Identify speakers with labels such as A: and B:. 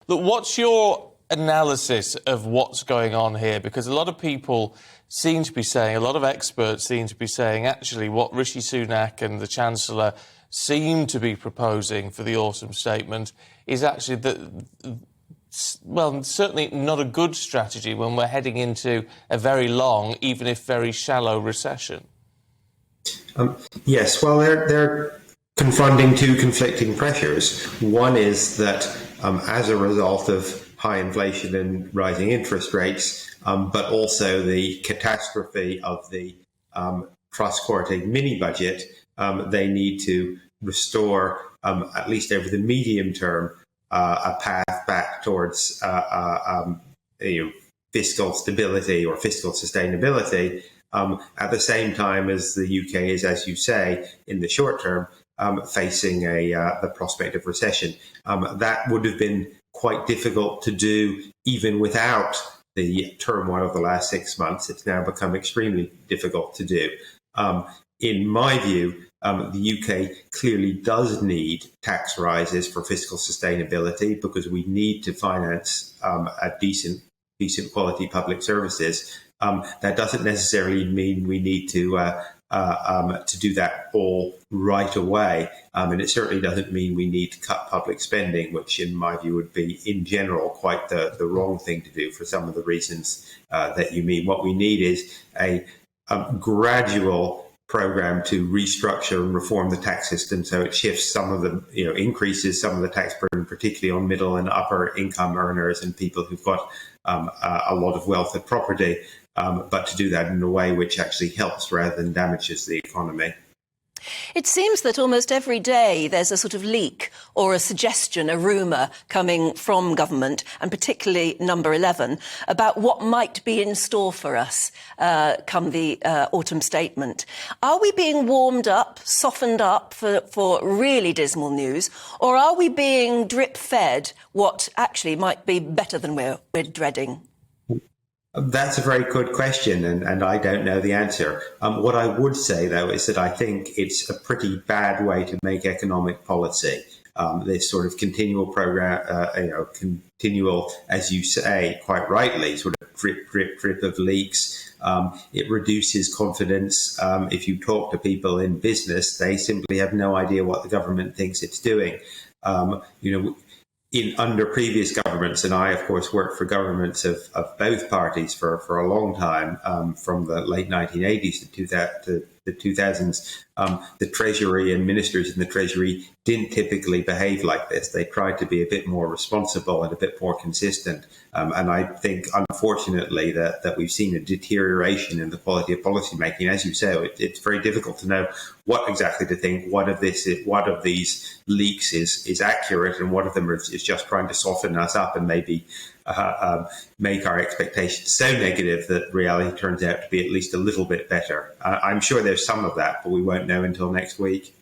A: Look, what's your analysis of what's going on here? Because a lot of people seem to be saying, a lot of experts seem to be saying, actually, what Rishi Sunak and the Chancellor seem to be proposing for the autumn statement is actually well, certainly not a good strategy when we're heading into a very long, even if very shallow, recession.
B: Yes, well, they're confronting two conflicting pressures. One is that as a result of high inflation and rising interest rates, but also the catastrophe of the cross-quartering mini-budget, they need to restore, at least over the medium term, a path back towards fiscal stability or fiscal sustainability, at the same time as the UK is, as you say, in the short term, facing the prospect of recession. That would have been quite difficult to do even without the turmoil of the last 6 months. It's now become extremely difficult to do. In my view, the UK clearly does need tax rises for fiscal sustainability because we need to finance a decent quality public services. That doesn't necessarily mean we need to do that all right away. And it certainly doesn't mean we need to cut public spending, which in my view would be, in general, quite the wrong thing to do for some of the reasons that you mean. What we need is a gradual program to restructure and reform the tax system so it shifts some of the, increases some of the tax burden, particularly on middle and upper income earners and people who've got a lot of wealth and property, but to do that in a way which actually helps rather than damages the economy.
C: It seems that almost every day there's a sort of leak or a suggestion, a rumour coming from government, and particularly Number 11, about what might be in store for us come the autumn statement. Are we being warmed up, softened up for really dismal news, or are we being drip-fed what actually might be better than we're dreading?
B: That's a very good question, and I don't know the answer. What I would say, though, is that I think it's a pretty bad way to make economic policy. This sort of continual program, continual, as you say, quite rightly, sort of drip of leaks. It reduces confidence. If you talk to people in business, they simply have no idea what the government thinks it's doing. Under previous governments, and I, of course, worked for governments of both parties for a long time, from the late 1980s to the 2000s, the Treasury and ministers in the Treasury didn't typically behave like this. They tried to be a bit more responsible and a bit more consistent. And I think, unfortunately, that we've seen a deterioration in the quality of policy making. As you say, it's very difficult to know what exactly to think. What of these leaks is accurate, and what of them is just trying to soften us up and maybe make our expectations so negative that reality turns out to be at least a little bit better. I'm sure there's some of that, but we won't know until next week.